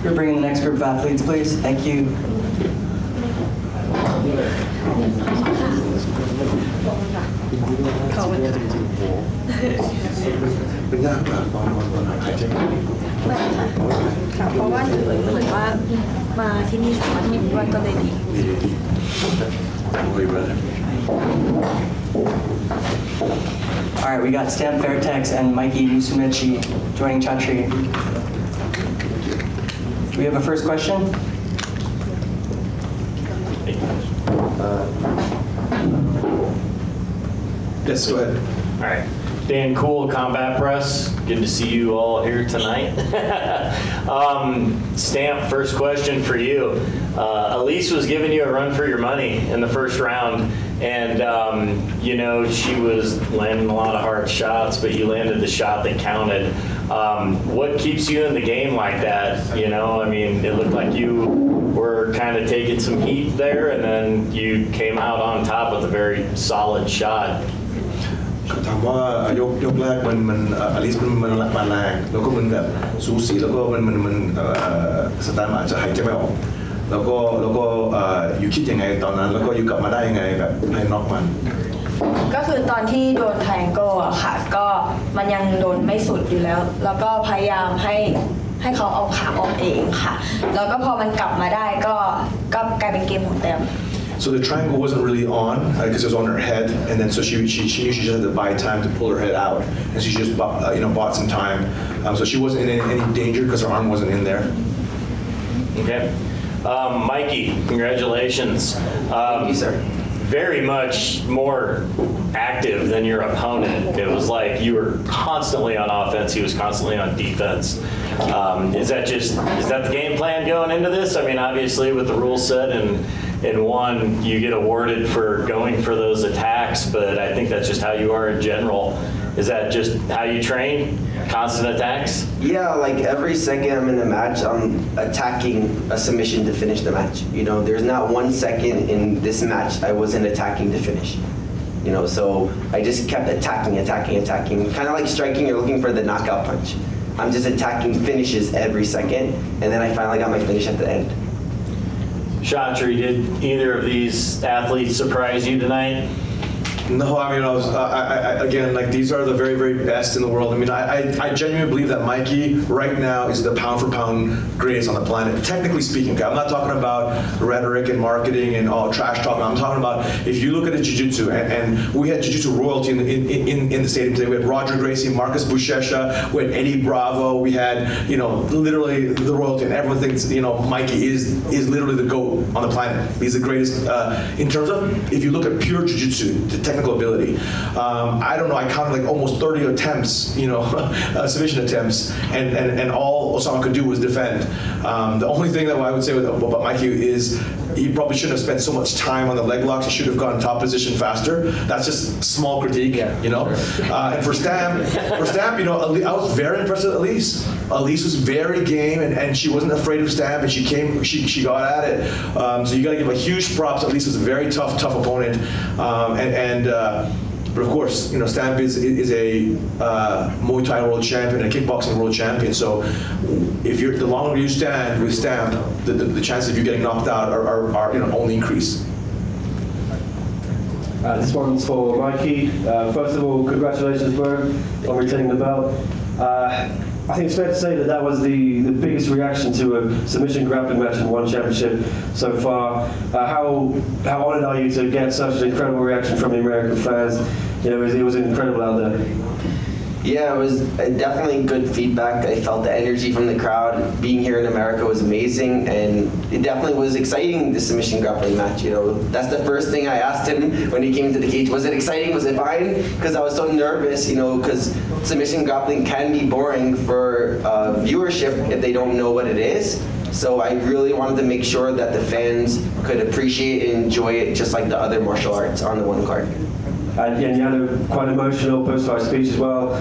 We're bringing the next group of athletes, please. Thank you. All right, we got Stamp Fairtex and Mikey Musumeci joining Chatri. Do we have a first question? Yes, go ahead. All right. Dan Cool, Combat Press. Good to see you all here tonight. Stamp, first question for you. Elise was giving you a run for your money in the first round, and you know, she was landing a lot of hard shots, but you landed the shot that counted. What keeps you in the game like that? You know, I mean, it looked like you were kind of taking some heat there, and then you came out on top with a very solid shot. ถามว่ายกแรกมันอลิสมันแรงแล้วก็มันแบบสูสีแล้วก็มันสตาร์ทอาจจะหายใจไม่ออกแล้วก็อยู่คิดยังไงตอนนั้นแล้วก็อยู่กลับมาได้ยังไงแบบให้น็อกมันก็คือตอนที่โดนไทงโก้อะค่ะก็มันยังโดนไม่สุดอยู่แล้วแล้วก็พยายามให้เขาเอาขาออกเองค่ะแล้วก็พอมันกลับมาได้ก็กลายเป็นเกมของแต้มSo the triangle wasn't really on because it was on her head, and then so she knew she just had to buy time to pull her head out, and she just bought some time. So she wasn't in any danger because her arm wasn't in there. Okay, Mikey, congratulations. Thank you, sir. Very much more active than your opponent. It was like you were constantly on offense, he was constantly on defense. Is that the game plan going into this? I mean, obviously with the rules set and one, you get awarded for going for those attacks, but I think that's just how you are in general. Is that just how you train? Constant attacks? Yeah, like every second I'm in the match, I'm attacking a submission to finish the match. You know, there's not 1 second in this match I wasn't attacking to finish. You know, so I just kept attacking. Kind of like striking, you're looking for the knockout punch. I'm just attacking finishes every second, and then I finally got my finish at the end. Chatri, did either of these athletes surprise you tonight? No, I mean, again, like these are the very, very best in the world. I mean, I genuinely believe that Mikey right now is the pound for pound greatest on the planet, technically speaking. Okay? I'm not talking about rhetoric and marketing and all trash talking. I'm talking about if you look at the jiu-jitsu, and we had jiu-jitsu royalty in the stadium today. We had Roger Gracie, Marcus Buchecha, we had Eddie Bravo, we had, you know, literally the royalty, and everyone thinks, you know, Mikey is literally the GOAT on the planet. He's the greatest in terms of, if you look at pure jiu-jitsu, the technical ability. I don't know, I counted like almost 30 attempts, you know, submission attempts, and all Osama could do was defend. The only thing that I would say about Mikey is he probably shouldn't have spent so much time on the leg locks. He should have gone top position faster. That's just small critique, you know. And for Stamp, you know, I was very impressed with Elise. Elise was very game, and she wasn't afraid of Stamp, and she got at it. So you got to give a huge props. Elise was a very tough opponent, but of course, you know, Stamp is a Muay Thai world champion and a kickboxing world champion. So if the longer you stand with Stamp, the chances of you getting knocked out are you know, only increase. This one's for Mikey. First of all, congratulations, bro, on retaining the belt. I think it's fair to say that was the biggest reaction to a submission grappling match in one championship so far. How honored are you to get such an incredible reaction from the American fans? You know, it was incredible out there. Yeah, it was definitely good feedback. I felt the energy from the crowd. Being here in America was amazing, and it definitely was exciting, the submission grappling match. You know, that's the first thing I asked him when he came to the cage. Was it exciting? Was it fine? Because I was so nervous, you know, because submission grappling can be boring for viewership if they don't know what it is. So I really wanted to make sure that the fans could appreciate and enjoy it just like the other martial arts on the one card. And you had a quite emotional post-fight speech as well.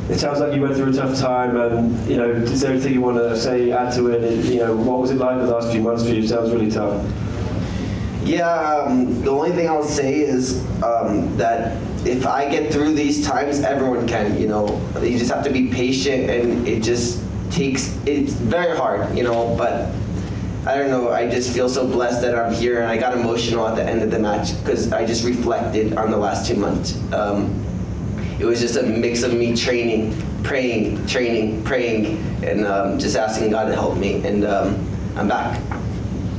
It sounds like you went through a tough time, and you know, is there anything you want to say, add to it? You know, what was it like the last few months for you? It sounds really tough. Yeah, the only thing I'll say is that if I get through these times, everyone can. You know, you just have to be patient, and it's very hard, you know, but I don't know, I just feel so blessed that I'm here, and I got emotional at the end of the match because I just reflected on the last 2 months. It was just a mix of me training, praying, and just asking God to help me, and I'm back.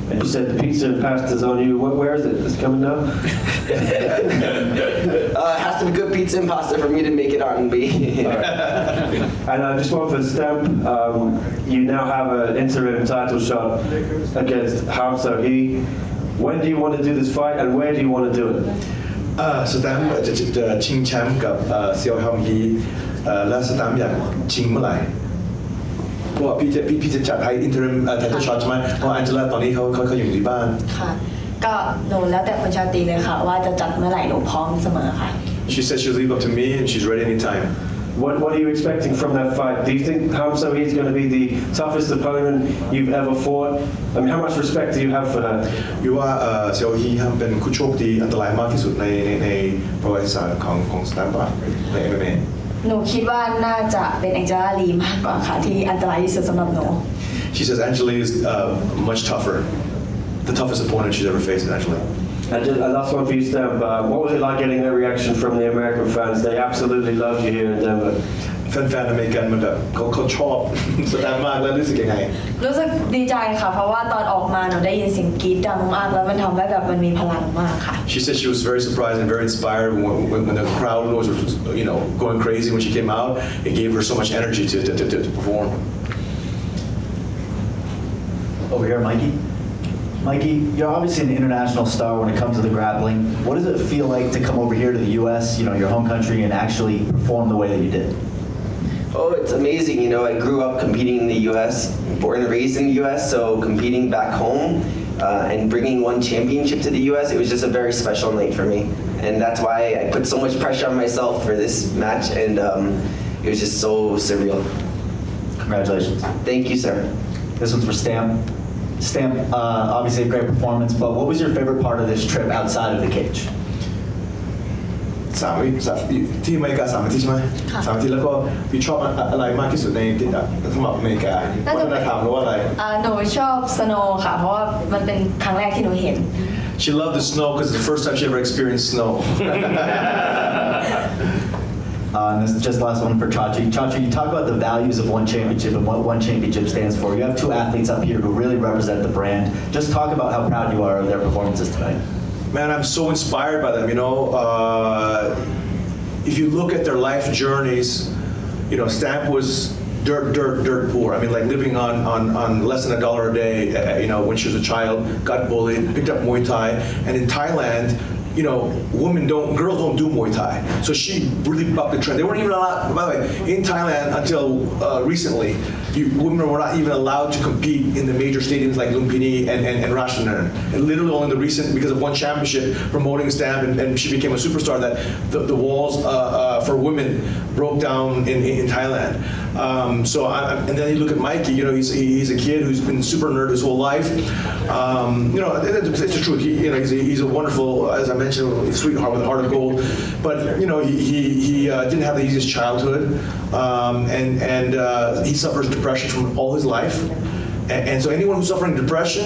And you said the pizza and pasta's on you. Where is it? It's coming now? It has to be good pizza and pasta for me to make it on B. And just one for Stamp. You now have an interim title shot against Ham So-hee. When do you want to do this fight, and where do you want to do it? สแตมป์จะชิงแชมป์กับเซียวฮัมฮีแล้วสแตมป์อยากชิงเมื่อไหร่เพราะว่าพี่จะจัดให้อินเทอร์ไทเทิลช็อตใช่ไหมเพราะแองเจล่าตอนนี้เขาอยู่ที่บ้าน ค่ะ ก็หนูแล้วแต่คุณชาตรีเลยค่ะ ว่าจะจัดเมื่อไหร่หนูพร้อมเสมอค่ะ She said she'll leave up to me and she's ready anytime. What are you expecting from that fight? Do you think Ham So-hee is going to be the toughest opponent you've ever fought? I mean, how much respect do you have for her? อยู่ว่าเซียวฮีฮัมเป็นคู่โชคดีอันตรายมากที่สุดในประวัติศาสตร์ของสแตมป์ใน MMA หนูคิดว่าน่าจะเป็นแองเจล่าลีมากกว่าค่ะที่อันตรายที่สุดสำหรับหนู She says Angela is much tougher, the toughest opponent she's ever faced, Angela. And just a last one for you, Stamp. What was it like getting that reaction from the American fans? They absolutely loved you here in Denver. แฟนๆอเมริกันมันแบบเขาชอบสแตมป์มากแล้วรู้สึกยังไง รู้สึกดีใจค่ะ เพราะว่าตอนออกมาหนูได้ยินเสียงกรี๊ดดังมากแล้วมันทำให้แบบมันมีพลังมากค่ะ She said she was very surprised and very inspired when the crowd was, going crazy when she came out. It gave her so much energy to perform. Over here, Mikey. Mikey, you're obviously an international star when it comes to the grappling. What does it feel like to come over here to the U.S., your home country, and actually perform the way that you did? Oh, it's amazing. You know, I grew up competing in the U.S., born and raised in the U.S., so competing back home and bringing one championship to the U.S., it was just a very special night for me. And that's why I put so much pressure on myself for this match, and it was just so surreal. Congratulations. Thank you, sir. This one's for Stamp. Stamp, obviously a great performance, but what was your favorite part of this trip outside of the cage? ที่อเมริกา3 อาทิตย์ใช่ไหม ค่ะ 3 อาทิตย์แล้วก็พี่ชอบอะไรมากที่สุดในสำหรับอเมริกาวัฒนธรรมหรือว่าอะไร หนูชอบสโนว์ค่ะ เพราะว่ามันเป็นครั้งแรกที่หนูเห็น She loved the snow because it's the first time she ever experienced snow. And this is just the last one for Chatchi. Chatchi, you talk about the values of one championship and what one championship stands for. You have 2 athletes up here who really represent the brand. Just talk about how proud you are of their performances tonight. Man, I'm so inspired by them, if you look at their life journeys, Stamp was dirt poor. I mean, like living on less than $1 a day, when she was a child, got bullied, picked up Muay Thai, and in Thailand, girls don't do Muay Thai. So she really bucked the trend. They weren't even allowed, by the way, in Thailand until recently, women were not even allowed to compete in the major stadiums like Lumpini and Rashtrakuta. And literally only because of one championship promoting Stamp and she became a superstar that the walls for women broke down in Thailand. And then you look at Mikey, he's a kid who's been super nerd his whole life. It's the truth. He's a wonderful, as I mentioned, sweetheart with a heart of gold. But he didn't have the easiest childhood, and he suffers depression from all his life. And so anyone who's suffering depression,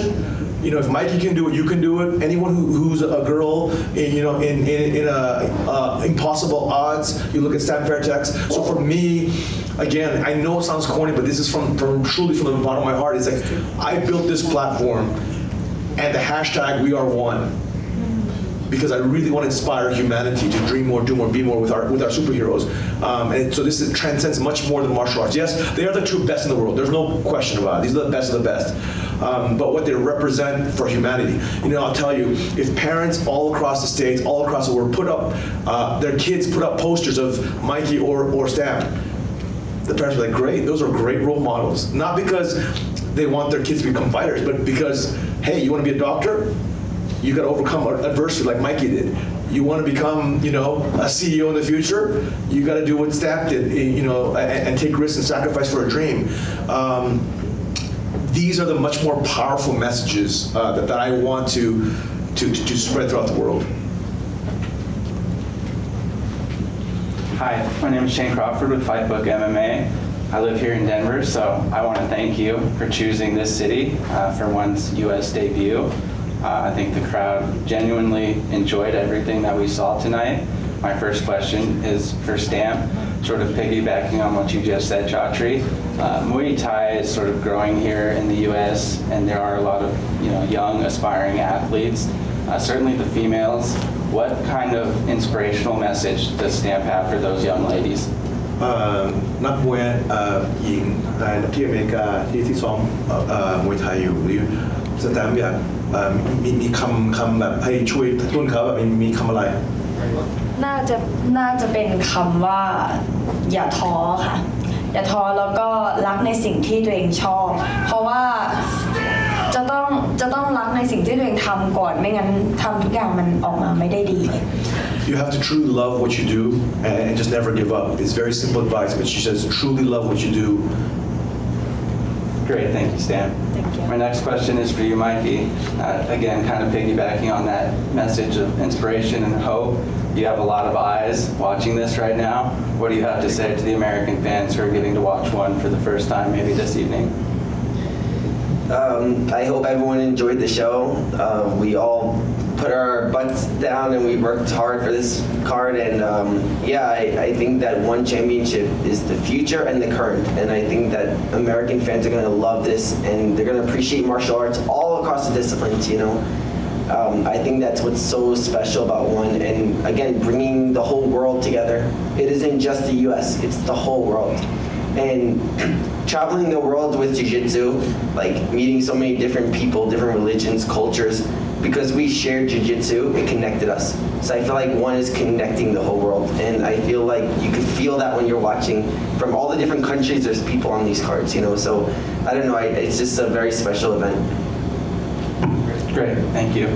if Mikey can do it, you can do it. Anyone who's a girl, in impossible odds, you look at Stamp Fairtex. So for me, again, I know it sounds corny, but this is from truly from the bottom of my heart. It's like I built this platform, and the hashtag We Are One, because I really want to inspire humanity to dream more, do more, be more with our superheroes. And so this transcends much more than martial arts. Yes, they are the 2 best in the world. There's no question about it. These are the best of the best. But what they represent for humanity. I'll tell you, if parents all across the States, all across the world their kids put up posters of Mikey or Stamp, the parents are like, great, those are great role models. Not because they want their kids to become fighters, but because, hey, you want to be a doctor? You got to overcome adversity like Mikey did. You want to become, a CEO in the future? You got to do what Stamp did, and take risks and sacrifice for a dream. These are the much more powerful messages that I want to spread throughout the world. Hi, my name is Shane Crawford with Fightbook MMA. I live here in Denver, so I want to thank you for choosing this city for one's U.S. debut. I think the crowd genuinely enjoyed everything that we saw tonight. My first question is for Stamp, sort of piggybacking on what you just said, Chatri. Muay Thai is sort of growing here in the U.S., and there are a lot of young aspiring athletes. Certainly the females. What kind of inspirational message does Stamp have for those young ladies? นักมวยหญิงที่อเมริกาที่ซ้อมมวยไทยอยู่หรือสแตมป์อยากมีคำแบบให้ช่วยตุ้นเขาแบบมีคำอะไร น่าจะเป็นคำว่าอย่าท้อค่ะ อย่าท้อแล้วก็รักในสิ่งที่ตัวเองชอบ เพราะว่าจะต้องรักในสิ่งที่ตัวเองทำก่อนไม่งั้นทำทุกอย่างมันออกมาไม่ได้ดี You have to truly love what you do and just never give up. It's very simple advice, but she says truly love what you do. Great, thank you, Stan. Thank you. My next question is for you, Mikey. Again, kind of piggybacking on that message of inspiration and hope. You have a lot of eyes watching this right now. What do you have to say to the American fans who are getting to watch one for the first time, maybe this evening? I hope everyone enjoyed the show. We all put our butts down and we worked hard for this card, and I think that one championship is the future and the current, and I think that American fans are going to love this and they're going to appreciate martial arts all across the disciplines. I think that's what's so special about one, and again, bringing the whole world together. It isn't just the US, it's the whole world. And traveling the world with jiu-jitsu, like meeting so many different people, different religions, cultures, because we shared jiu-jitsu, it connected us. So I feel like one is connecting the whole world, and I feel like you can feel that when you're watching. From all the different countries, there's people on these cards, so I don't know, it's just a very special event. Great, thank you.